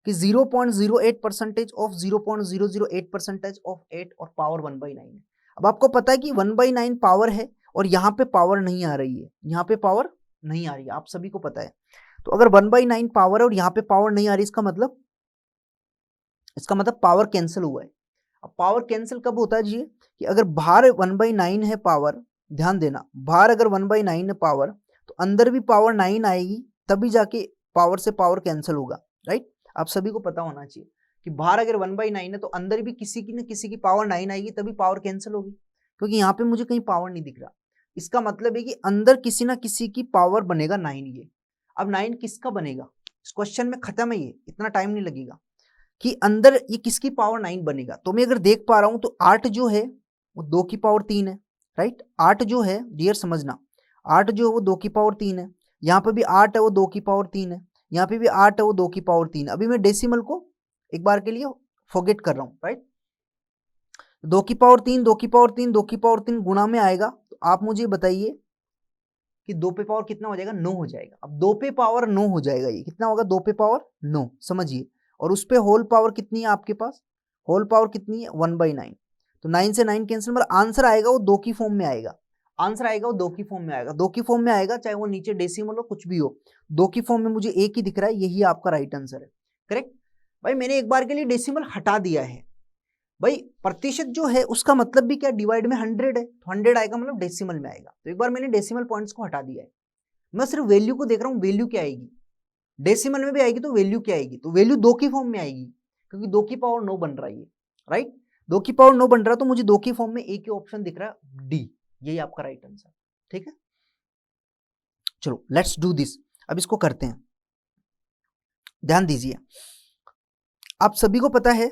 कि 0.08% ऑफ 0.008% ऑफ 8 और पावर 1/9 है। अब आपको पता है कि 1/9 पावर है और यहाँ पे पावर नहीं आ रही है, यहाँ पे पावर नहीं आ रही है, आप सभी को पता है। तो अगर 1/9 पावर है और यहाँ पे पावर नहीं आ रही, इसका मतलब पावर कैंसिल हुआ है। अब पावर कैंसिल कब होता है जी, कि अगर बाहर 1/9 है पावर, ध्यान देना, बाहर अगर 1/9 है पावर तो अंदर भी पावर 9 आएगी, तभी जाके पावर से पावर कैंसिल होगा, राइट। आप सभी को पता होना चाहिए कि बाहर अगर 1/9 है तो अंदर भी किसी की न किसी की पावर 9 आएगी, तभी पावर कैंसिल होगी। क्योंकि यहाँ पे मुझे कहीं पावर नहीं दिख रहा, इसका मतलब है कि अंदर किसी ना किसी की पावर बनेगा 9 ये। अब 9 किसका बनेगा, इस क्वेश्चन में खत्म है, ये इतना टाइम नहीं लगेगा कि अंदर ये किसकी पावर 9 बनेगा। तो मैं अगर देख पा रहा हूं तो 8 जो है वो 2 की पावर 3 है, राइट। 8 जो है डियर समझना, 8 जो है वो 2 की पावर 3 है, यहाँ पे भी 8 है वो 2 की पावर 3 है, यहाँ पे भी 8 है वो 2 की पावर 3 है। अभी मैं डेसिमल को एक बार के लिए फॉरगेट कर रहा हूँ, राइट। 2 की पावर 3, 2 की पावर 3, 2 की पावर 3 गुणा में आएगा, तो आप मुझे बताइए कि 2 पे पावर कितना हो जाएगा, 9 हो जाएगा। अब 2 पे पावर 9 हो जाएगा, ये कितना होगा, 2 पे पावर 9, समझिए। और उस पे होल पावर कितनी है आपके पास, होल पावर कितनी है 1/9। तो 9 से 9 कैंसिल, मतलब आंसर आएगा वो 2 की फॉर्म में आएगा, आंसर आएगा वो 2 की फॉर्म में आएगा, 2 की फॉर्म में आएगा, चाहे वो नीचे डेसिमल हो कुछ भी हो, 2 की फॉर्म में मुझे एक ही दिख रहा है, यही आपका राइट आंसर है, करेक्ट। भाई मैंने एक बार के लिए डेसिमल हटा दिया है, भाई प्रतिशत जो है उसका मतलब भी क्या, डिवाइड में 100 है, तो 100 आएगा मतलब डेसिमल में आएगा। तो एक बार मैंने डेसिमल पॉइंट्स को हटा दिया है, मैं सिर्फ वैल्यू को देख रहा हूं, वैल्यू क्या आएगी, डेसिमल में भी आएगी तो वैल्यू क्या आएगी, तो वैल्यू 2 की फॉर्म में आएगी, क्योंकि 2 की पावर 9 बन रहा है ये, राइट। 2 की पावर 9 बन रहा है, तो मुझे 2 की फॉर्म में एक ही ऑप्शन दिख रहा है, डी, यही आपका राइट आंसर, ठीक है। चलो लेट्स डू दिस, अब इसको करते हैं। ध्यान दीजिए, आप सभी को पता है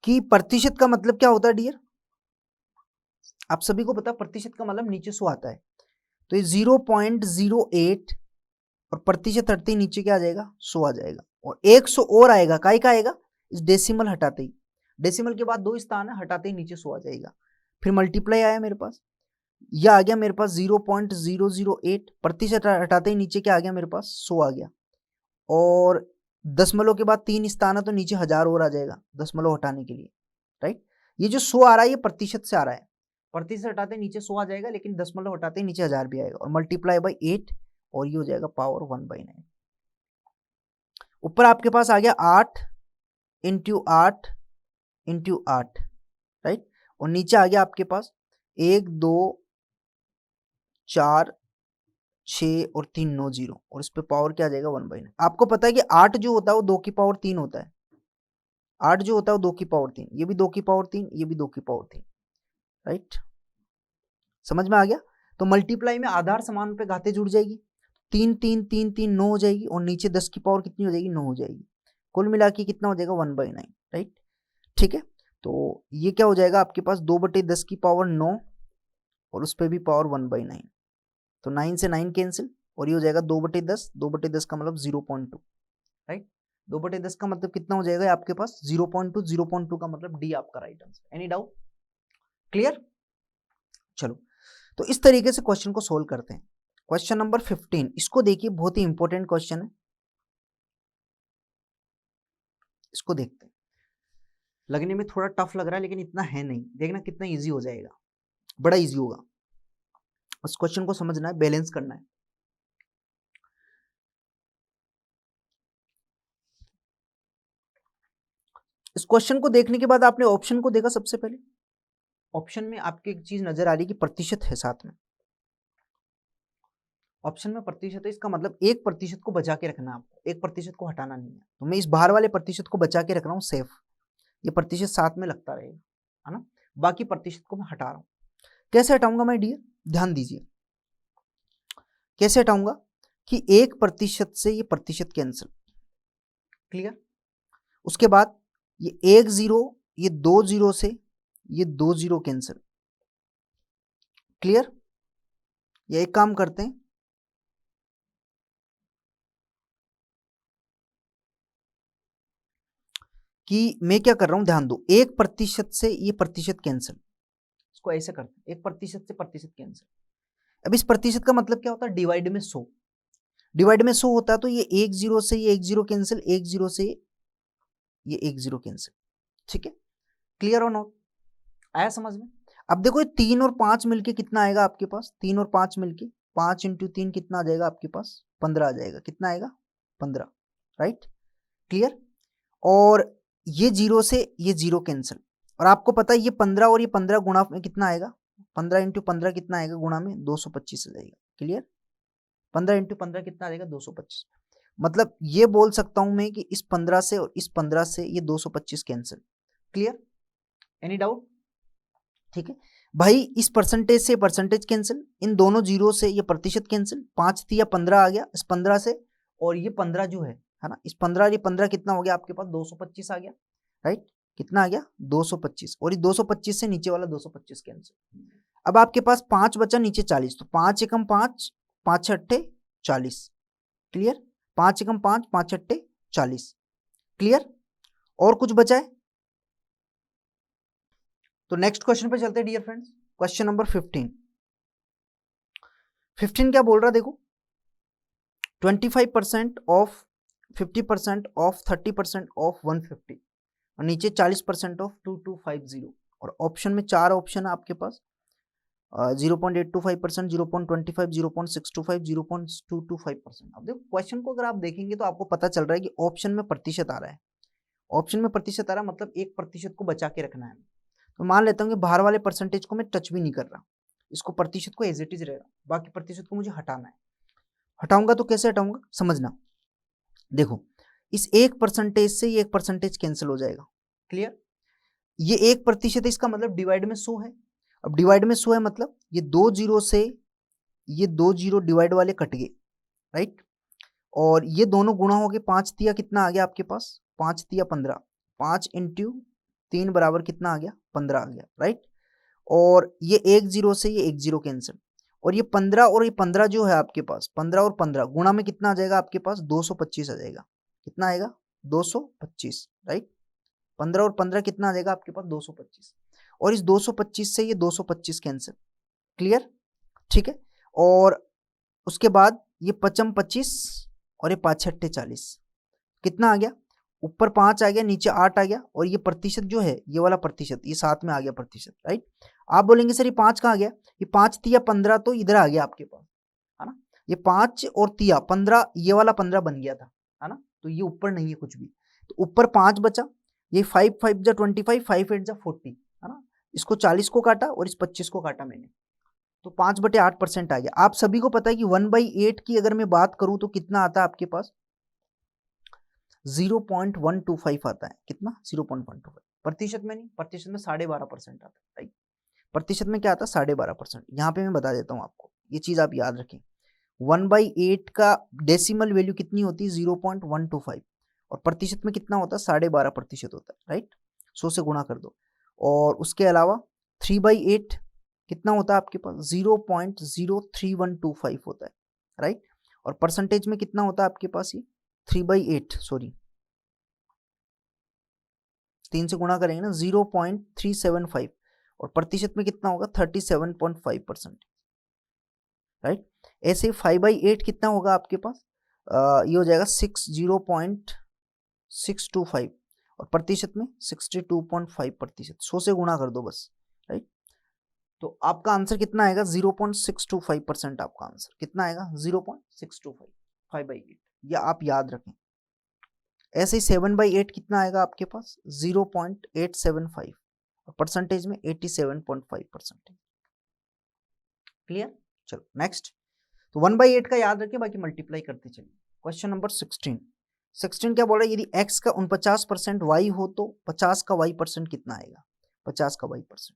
कि प्रतिशत का मतलब क्या होता है डियर, आप सभी को पता है प्रतिशत का मतलब नीचे 100 आता है, तो ये 0.08 और प्रतिशत हटते ही नीचे क्या आ जाएगा, 100 आ जाएगा, और 100 और आएगा, काय का आएगा, इस डेसिमल हटाते ही, डेसिमल के बाद 2 स्थान है, हटाते ही नीचे 100 आ जाएगा। फिर मल्टीप्लाई आया मेरे पास, यह आ गया मेरे पास 0.008, प्रतिशत हटाते ही नीचे क्या आ गया मेरे पास, 100 आ गया, और दशमलव के बाद 3 स्थान है तो नीचे 1000 और आ जाएगा दशमलव हटाने के लिए, राइट। ये जो 100 आ रहा है ये प्रतिशत से आ रहा है, प्रतिशत हटाते नीचे 100 आ जाएगा, लेकिन दशमलव हटाते नीचे 1000 भी आएगा, और मल्टीप्लाई बाई 8, और ये हो जाएगा पावर 1/9। ऊपर आपके पास आ गया 8 इंटू 8 इंटू 8, राइट, और नीचे आ गया आपके पास 1 2 4 6 और 3 9 0, और इस पे पावर क्या आ जाएगा 1/9। आपको पता है कि 8 जो होता है वो 2 की पावर 3 होता है, 8 जो होता है वो 2 की पावर 3, ये भी 2 की पावर 3, ये भी 2 की पावर 3, राइट, समझ में आ गया। तो मल्टीप्लाई में आधार समान पे घाते जुड़ जाएगी, 3 3 3 3 9 हो जाएगी, और नीचे 10 की पावर कितनी हो जाएगी, 9 हो जाएगी, कुल मिला के कितना हो जाएगा 1/9, राइट, ठीक है। तो ये क्या हो जाएगा आपके पास 2/10 की पावर 9, और उस पर भी पावर 1/9, तो 9 से 9 कैंसिल, और ये हो जाएगा 2/10, 2/10 का मतलब 0.2, राइट, 2/10 का मतलब कितना हो जाएगा आपके पास 0.2, 0.2 का मतलब डी आपका right answer. Any doubt, clear. चलो तो इस तरीके से क्वेश्चन को सोल्व करते हैं। क्वेश्चन नंबर 15, इसको देखिए, बहुत ही इंपॉर्टेंट क्वेश्चन है, इसको देखते हैं। लगने में थोड़ा टफ लग रहा है लेकिन इतना है नहीं, देखना कितना इजी हो जाएगा, बड़ा इजी होगा। उस क्वेश्चन को समझना है, बैलेंस करना है। इस क्वेश्चन को देखने के बाद आपने ऑप्शन को देखा, सबसे पहले ऑप्शन में आपकी एक चीज नजर आ रही है कि प्रतिशत है साथ में, ऑप्शन में प्रतिशत है, इसका मतलब 1% को बचा के रखना है आपको, 1% को हटाना नहीं है। तो मैं इस बाहर वाले प्रतिशत को बचा के रख रहा हूँ सेफ, ये प्रतिशत साथ में लगता रहेगा, है ना, बाकी प्रतिशत को मैं हटा रहा हूँ। कैसे हटाऊंगा मैं डियर, ध्यान दीजिए, कैसे हटाऊंगा कि 1% से ये प्रतिशत कैंसिल, क्लियर। उसके बाद ये 1 0, ये 2 0 से ये 2 0 कैंसिल। क्लियर। ये एक काम करते हैं, कि मैं क्या कर रहा हूं, ध्यान दो, 1% से ये प्रतिशत कैंसिल, इसको ऐसे करते हैं, 1% से प्रतिशत कैंसिल। अब इस प्रतिशत का मतलब क्या होता है, डिवाइड में 100, डिवाइड में 100 होता है, तो ये 1 0 से ये 1 0 कैंसिल, 1 0 से ये 1 0 कैंसिल। ठीक है, क्लियर और नॉट, आया समझ में। अब देखो ये 3 और 5 मिलके कितना आएगा आपके पास, 3 और 5 मिलके 5 × 3 कितना आ जाएगा आपके पास, 15 आ जाएगा। कितना आएगा, 15, राइट, क्लियर। और ये 0 से ये 0 कैंसिल, और आपको पता है ये 15 और ये 15 गुणा में कितना आएगा, 15 × 15 कितना आएगा गुणा में, 225 आ जाएगा। क्लियर, 15 × 15 कितना आ जाएगा, 225। मतलब ये बोल सकता हूं मैं कि इस 15 से और इस 15 से ये 225 कैंसिल। Clear, any doubt. ठीक है भाई, इस परसेंटेज से परसेंटेज कैंसिल, इन दोनों जीरो से ये प्रतिशत कैंसिल, 5 या 15 आ गया इस 15 से, और ये 15 जो है ना, इस 15 और ये 15 कितना हो गया आपके पास, 225 आ गया, राइट। कितना आ गया, 225, और ये 225 से नीचे वाला 225 कैंसिल। अब आपके पास 5 बचा, नीचे 40, तो 5 एकम 5, 5 6 40। क्लियर, 5 एकम 5, 5 6 40। क्लियर, और कुछ बचा है? तो नेक्स्ट क्वेश्चन पे चलते हैं डियर फ्रेंड्स, क्वेश्चन नंबर 15। 15 क्या बोल रहा है देखो, 25% ऑफ 50% ऑफ 30% ऑफ 150, और नीचे 40% ऑफ 2250, और ऑप्शन में 4 ऑप्शन है आपके पास, 0.825%, 0.25, 0.625, 0.225%। अब देखो क्वेश्चन को अगर आप देखेंगे तो आपको पता चल रहा है कि ऑप्शन में प्रतिशत आ रहा है, ऑप्शन में प्रतिशत आ रहा है, मतलब 1% को बचा के रखना है। तो मान लेता हूँ कि बाहर वाले परसेंटेज को मैं टच भी नहीं कर रहा, इसको प्रतिशत को एज इट इज रहेगा, बाकी प्रतिशत को मुझे हटाना है। हटाऊंगा तो कैसे हटाऊंगा, समझना। देखो, इस 1% से ये 1% कैंसिल हो जाएगा। क्लियर, ये 1% है, इसका मतलब डिवाइड में 100 है। अब डिवाइड में 100 है मतलब ये 2 0 से ये 2 0 डिवाइड वाले कट गए, राइट। और ये दोनों गुणा हो गए, 5 तिया कितना आ गया आपके पास, 5 तिया 15, 5 × 3 बराबर कितना आ गया, 15 आ गया, राइट। और ये 1 0 से ये 1 0 कैंसिल, और ये 15 और ये 15 जो है आपके पास, 15 और 15 गुणा में कितना आ जाएगा आपके पास, 225 आ जाएगा। कितना आएगा, 225, राइट। 15 और 15 कितना आ जाएगा आपके पास, 225, और इस 225 से ये 225 कैंसिल। क्लियर, ठीक है। और उसके बाद ये 55 25 और ये 5 6 40, कितना आ गया, ऊपर 5 आ गया, नीचे 8 आ गया, और ये प्रतिशत जो है ये वाला प्रतिशत ये साथ में आ गया प्रतिशत, राइट। आप बोलेंगे सर ये 5 कहाँ गया, ये 5 तिया 15 तो इधर आ गया आपके पास, है ना। ये 5 और तिया 15, ये वाला 15 बन गया था, है ना, तो ये ऊपर नहीं है कुछ भी, तो ऊपर 5 बचा, ये 5 5 जा 25, 5 8 जा 40, है ना। इसको 40 को काटा और इस 25 को काटा मैंने, तो 5/8% आ गया। आप सभी को पता है कि 1/8 की अगर मैं बात करूं तो कितना आता है आपके पास, 0.125 आता है। कितना, 0.125, प्रतिशत में नहीं, प्रतिशत में 12.5% आता है, राइट। प्रतिशत में क्या आता है, 12.5%। यहाँ पे मैं बता देता हूँ आपको, ये चीज आप याद रखें। 1/8 का डेसिमल वैल्यू कितनी होती है, 0.125, और प्रतिशत में कितना होता है, 12.5% होता है, राइट। 100 से गुणा कर दो। और उसके अलावा 3/8 कितना होता है आपके पास, 0.03125 होता है, राइट। और परसेंटेज में कितना होता है आपके पास, ये 3/8, सॉरी 3 से गुणा करेंगे ना, 0.375, और प्रतिशत में कितना होगा, 37.5%, राइट। ऐसे 5/8 कितना होगा आपके पास, ये हो जाएगा 0.625, और प्रतिशत में 62.5%। 100 से गुणा कर दो बस, राइट। तो आपका आंसर कितना आएगा, 0.625% आपका आंसर कितना आएगा, 0.625, 5/8, या आप याद रखें। ऐसे ही 7/8 कितना आएगा आपके पास, 0.875, और परसेंटेज में 87.5%। क्लियर, चलो नेक्स्ट। तो 1/8 का याद रखिए, बाकी मल्टीप्लाई करते चलिए। क्वेश्चन नंबर 16 क्या बोल रहा है, यदि x का 49% y हो तो 50 का y% कितना आएगा, 50 का y%।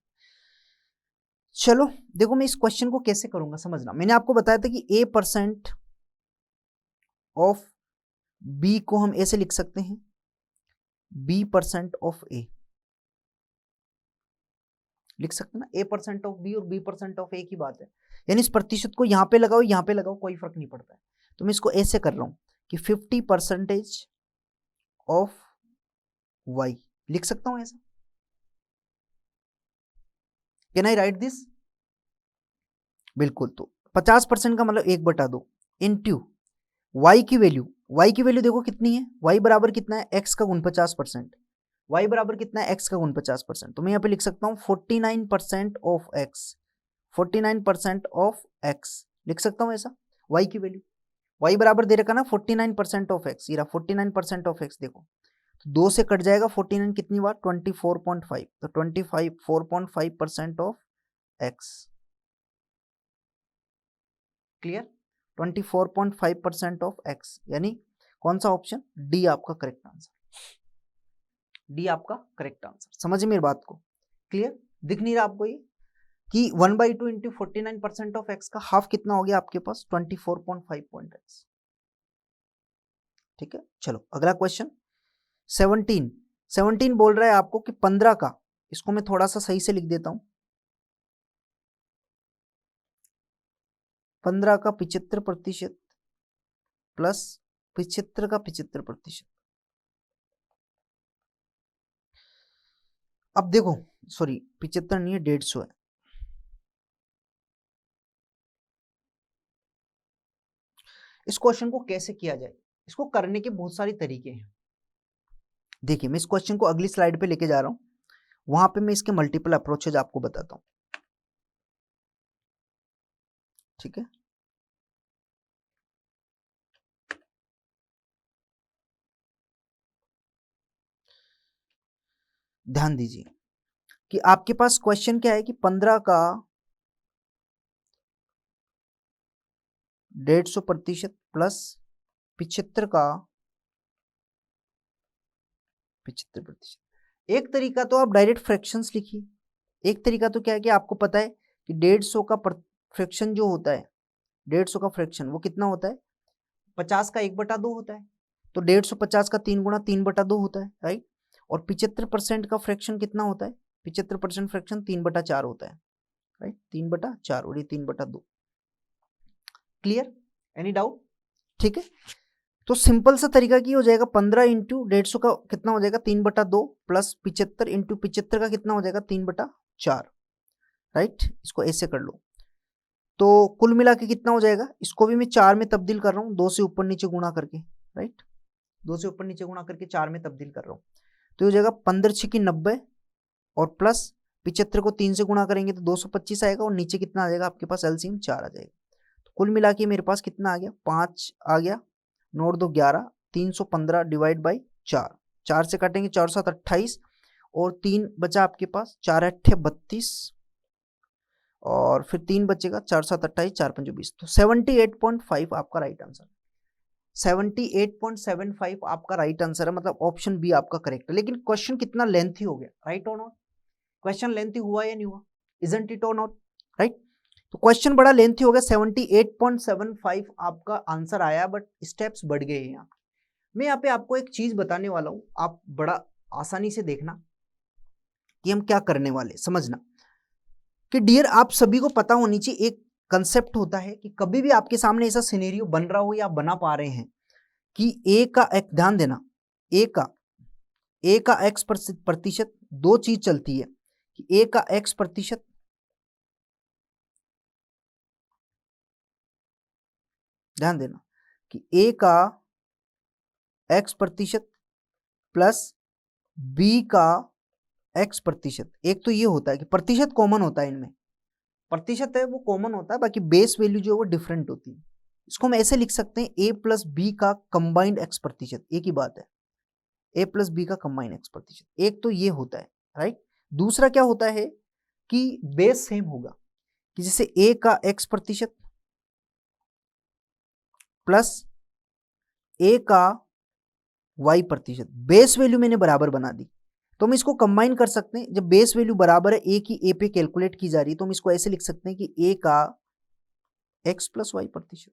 चलो देखो, मैं इस क्वेश्चन को कैसे करूंगा समझना। मैंने आपको बताया था कि a% ऑफ b को हम ऐसे लिख सकते हैं, b% ऑफ ए, लिख सकते हैं ना, a% ऑफ बी और b% ऑफ ए की बात है। यानी इस प्रतिशत को यहां पे लगाओ यहां पे लगाओ कोई फर्क नहीं पड़ता है। तो मैं इसको ऐसे कर रहा हूं कि 50% ऑफ वाई, लिख सकता हूं ऐसा। Can I right this? बिल्कुल। तो 50% का मतलब 1/2 इंटू वाई की वैल्यू, वाई की वैल्यू देखो कितनी है, वाई बराबर कितना है, एक्स का गुण 50%, वाई बराबर कितना है, एक्स का गुण 50%। तो मैं यहाँ पे लिख सकता हूँ 49% ऑफ एक्स, 49% ऑफ एक्स लिख सकता हूँ ऐसा। वाई की वैल्यू, वाई बराबर दे रखा ना 49% ऑफ एक्स, ये रहा 49% ऑफ एक्स। देखो तो 2 से कट जाएगा 49 कितनी बार, 24.5, तो 4.5% of x. Clear? 24.5% of x, यानी कौन सा ऑप्शन, डी आपका करेक्ट आंसर, डी आपका करेक्ट आंसर। समझिए मेरी बात को, क्लियर? दिख नहीं रहा आपको ये कि 1/2 इंटू 49% ऑफ एक्स का हाफ कितना हो गया आपके पास, 24.5 ठीक है। चलो अगला क्वेश्चन 17 बोल रहा है आपको कि 15 का, इसको मैं थोड़ा सा सही से लिख देता हूं, 15 का 75% प्लस 75 का 75%। अब देखो, सॉरी 75 नहीं है, 150 है। इस क्वेश्चन को कैसे किया जाए, इसको करने के बहुत सारे तरीके हैं। देखिए मैं इस क्वेश्चन को अगली स्लाइड पे लेके जा रहा हूं, वहां पे मैं इसके मल्टीपल अप्रोचेज आपको बताता हूं, ठीक है। ध्यान दीजिए कि आपके पास क्वेश्चन क्या है कि 15 का 150% प्लस 75 का 75%। एक तरीका तो आप डायरेक्ट फ्रैक्शंस लिखिए, एक तरीका तो क्या है कि आपको पता है कि 150 का फ्रैक्शन जो होता है, 150 का फ्रैक्शन वो कितना होता है, 50 का 1/2 होता है। तो 150 का 3 गुना 3/2 होता है, राइट। और 75% का फ्रैक्शन कितना होता है, 75% फ्रैक्शन 3/4 होता है, राइट, 3/4 और ये 3/2। क्लियर? Any doubt? ठीक है। तो सिंपल सा तरीका की हो जाएगा, 15 इंटू 150 का कितना हो जाएगा, 3/2 प्लस 75 इंटू 75 का कितना हो जाएगा, 3/4, राइट। इसको ऐसे कर लो तो कुल मिला के कितना हो जाएगा, इसको भी मैं 4 में तब्दील कर रहा हूँ, 2 से ऊपर नीचे गुणा करके, राइट, 2 से ऊपर नीचे गुणा करके 4 में तब्दील कर रहा हूँ। तो ये हो जाएगा 15 6 की 90 और प्लस 75 को 3 से गुणा करेंगे तो 225 आएगा, और नीचे कितना आ जाएगा आपके पास, एलसीएम 4 आ जाएगा। तो कुल मिला के मेरे पास कितना आ गया, 5 आ गया, 9 2 11, 315 डिवाइड बाई 4, 4 से काटेंगे 4 7 28 और 3 बचा आपके पास, 4 8 32 और फिर 3 बचेगा, 4 7 28 4 5 20। तो 78.5 आपका राइट आंसर, 78.75 आपका राइट आंसर है, मतलब ऑप्शन बी आपका करेक्ट है। लेकिन क्वेश्चन कितना लेंथी हो गया, राइट और नॉट? क्वेश्चन लेंथी हुआ या नहीं हुआ, इजंट इट और नॉट, राइट। तो क्वेश्चन बड़ा लेंथी हो गया, 78.75 आपका आंसर आया, बट स्टेप्स बढ़ गए हैं यहाँ। मैं यहाँ पे आपको एक चीज बताने वाला हूं, आप बड़ा आसानी से देखना कि हम क्या करने वाले, समझना कि डियर आप सभी को पता होनी चाहिए, एक कंसेप्ट होता है कि कभी भी आपके सामने ऐसा सिनेरियो बन रहा हो या बना पा रहे हैं कि ए का एक, ध्यान देना, ए का एक्स प्रतिशत, दो चीज चलती है कि ए का एक्स प्रतिशत ध्यान देना कि ए का एक्स प्रतिशत प्लस बी का एक्स प्रतिशत। एक तो ये होता है कि प्रतिशत कॉमन होता है, इनमें प्रतिशत है वो कॉमन होता है, बाकी बेस वैल्यू जो है वो डिफरेंट होती है। इसको हम ऐसे लिख सकते हैं ए प्लस बी का कंबाइंड एक्स प्रतिशत, एक ही बात है, ए प्लस बी का कंबाइंड एक्स प्रतिशत। एक तो ये होता है, राइट। दूसरा क्या होता है कि बेस सेम होगा, कि जैसे ए का एक्स प्रतिशत प्लस ए का वाई प्रतिशत, बेस वैल्यू मैंने बराबर बना दी, तो हम इसको कंबाइन कर सकते हैं। जब बेस वैल्यू बराबर है, ए की ए पे कैलकुलेट की जा रही है, तो हम इसको ऐसे लिख सकते हैं कि ए का एक्स प्लस वाई प्रतिशत।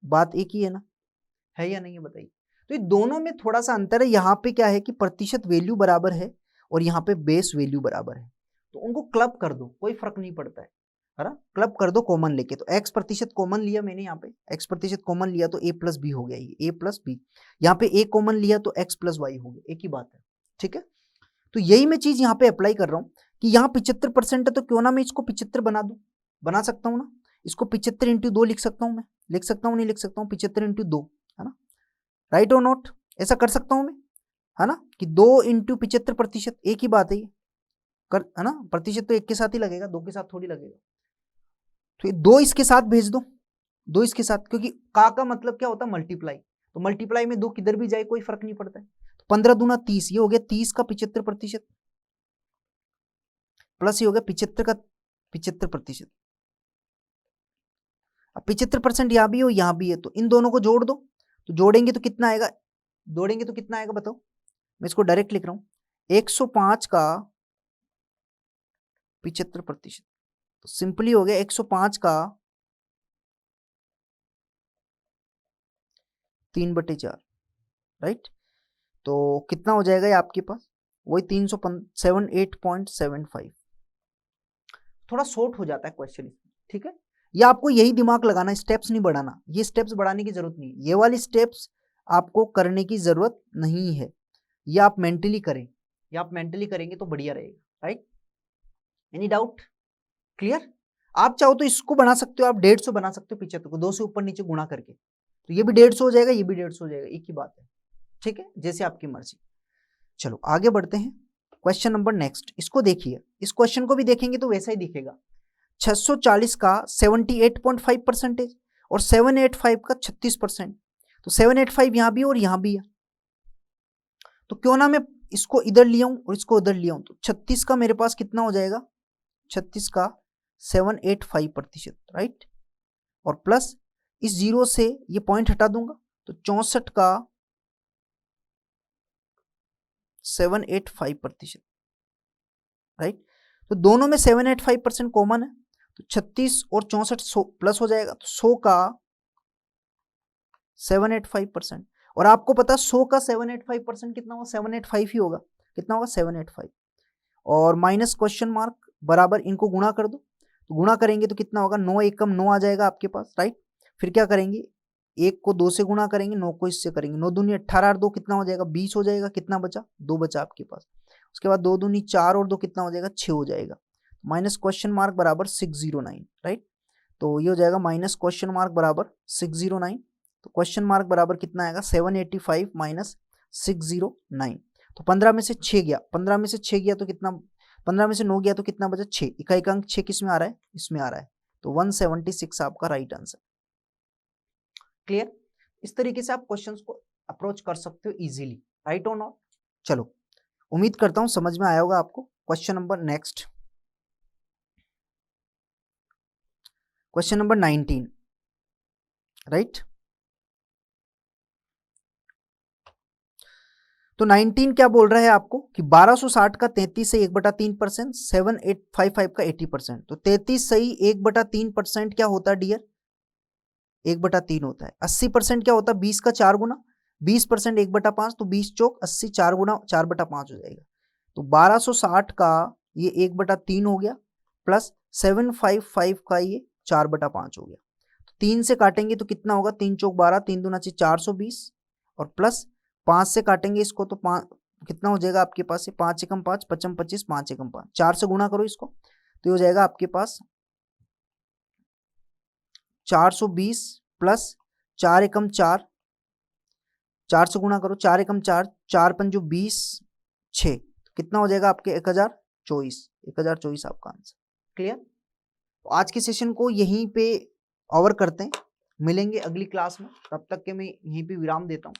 बात एक ही है ना, है या नहीं है बताइए। तो ये दोनों में थोड़ा सा अंतर है। यहाँ पे क्या है कि प्रतिशत वैल्यू बराबर है और यहाँ पे बेस वैल्यू बराबर है, तो उनको क्लब कर दो, कोई फर्क नहीं पड़ता है ना, क्लब कर दो कॉमन लेके। तो x प्रतिशत कॉमन लिया मैंने, यहाँ पे x प्रतिशत कॉमन लिया तो a प्लस बी हो गया, ये a प्लस बी। यहाँ पे a कॉमन लिया तो x प्लस वाई हो गया, एक ही बात है, ठीक है। तो यही मैं चीज यहाँ पे अप्लाई कर रहा हूँ कि यहाँ 75% है तो क्यों ना मैं इसको 75 बना दूं, बना सकता हूँ ना। इसको 75 इंटू 2 लिख सकता हूँ मैं, लिख सकता हूँ नहीं लिख सकता हूँ, 75 इंटू 2, है ना, राइट और नोट, ऐसा कर सकता हूँ मैं, है ना, कि 2 इंटू 75%, एक ही बात है ये, कर, है ना, प्रतिशत तो एक के साथ ही लगेगा, दो के साथ थोड़ी लगेगा। तो ये 2 इसके साथ भेज दो, 2 इसके साथ, क्योंकि का मतलब क्या होता है, मल्टीप्लाई, तो मल्टीप्लाई में 2 किधर भी जाए कोई फर्क नहीं पड़ता है। तो 15 दूना 30, ये हो गया 30 का 75%, प्लस ये हो गया 75 का 75%। अब 75% यहां भी हो यहां भी है, तो इन दोनों को जोड़ दो, तो जोड़ेंगे तो कितना आएगा, जोड़ेंगे तो कितना आएगा बताओ, मैं इसको डायरेक्ट लिख रहा हूं, 105 का 75%, तो सिंपली हो गया 105 का 3/4, राइट। तो कितना हो जाएगा ये आपके पास, वही 378.75। थोड़ा शॉर्ट हो जाता है क्वेश्चन, ठीक है। ये आपको यही दिमाग लगाना, स्टेप्स नहीं बढ़ाना, ये स्टेप्स बढ़ाने की जरूरत नहीं, ये वाली स्टेप्स आपको करने की जरूरत नहीं है, ये आप मेंटली करें, ये आप मेंटली करेंगे तो बढ़िया रहेगा, राइट। Any doubt, clear. आप चाहो तो इसको बना सकते हो, आप 150 बना सकते हो 75 को, 2 से ऊपर नीचे गुणा करके, तो ये भी 150 हो जाएगा, ये भी 150 हो जाएगा, एक ही बात है, ठीक है, जैसे आपकी मर्जी। चलो आगे बढ़ते हैं, क्वेश्चन नंबर नेक्स्ट, इसको देखिए, इस क्वेश्चन को भी देखेंगे तो वैसा ही दिखेगा। 640 का 78.5% और 785 का 36%, तो 785 यहां भी और यहां भी है, तो क्यों ना मैं इसको इधर लिया हूं और इसको उधर लिया हूं, तो 36 का मेरे पास कितना हो जाएगा, 36 का 785%, राइट, और प्लस इस जीरो से ये पॉइंट हटा दूंगा, तो 64 का 785%, राइट। तो दोनों में 785% कॉमन है, तो 36 और 64 प्लस हो जाएगा, तो 100 का 785%, और आपको पता 100 का 785% कितना होगा, 785 ही होगा, कितना होगा 785, और माइनस क्वेश्चन मार्क बराबर इनको गुणा कर दो, तो गुणा करेंगे तो कितना होगा, 9 एकम 9 आ जाएगा आपके पास, राइट। फिर क्या करेंगे, 1 को 2 से गुणा करेंगे, 9 को इससे करेंगे, 9 दूनी 18 और 2 कितना हो जाएगा, 20 हो जाएगा, कितना बचा, 2 बचा आपके पास। उसके बाद 2 दूनी 4 और 2 कितना हो जाएगा, 6 हो जाएगा, माइनस क्वेश्चन मार्क बराबर 609, राइट। तो ये हो जाएगा माइनस क्वेश्चन मार्क बराबर 609, तो क्वेश्चन मार्क बराबर कितना आएगा, 785 माइनस 609, तो 15 में से 6 गया, 15 में से 6 गया तो कितना, 15 में से 9 गया तो कितना बचा, 6, इकाई का अंक 6 किस में आ रहा है, इसमें आ रहा है, तो 176 आपका राइट आंसर, क्लियर। इस तरीके से आप क्वेश्चंस को अप्रोच कर सकते हो इजीली, राइट और नॉट। चलो उम्मीद करता हूं समझ में आया होगा आपको। Question number next, question number 19, right. तो 19 क्या बोल रहा है आपको कि 1260 का 33 से 1/3%, 7855 का 80%, तो 33 सही 1/3% क्या होता है डियर, 1/3 होता है। 80% क्या होता है, 20 का 4 गुना, 20% 1/5, तो 20 चौक 80, 4 गुना 4/5 हो जाएगा, तो 1260 का ये 1/3 हो गया, प्लस 755 का ये 4/5 हो गया, तो 3 से काटेंगे तो कितना होगा, 3 चौक 12, 3 दूना 420, और प्लस 5 से काटेंगे इसको तो 5 कितना हो जाएगा आपके पास, 5 एकम 5, 55 25, 5 एकम 5, 4 से गुणा करो इसको, तो हो जाएगा आपके पास 420 प्लस 4 एकम 4, 4 से गुणा करो, 4 एकम 4, 4 पंजो 20, 6, कितना हो जाएगा आपके 1024, 1024 आपका आंसर, क्लियर। तो आज के सेशन को यहीं पे ओवर करते हैं, मिलेंगे अगली क्लास में, तब तक के मैं यहीं पे विराम देता हूँ।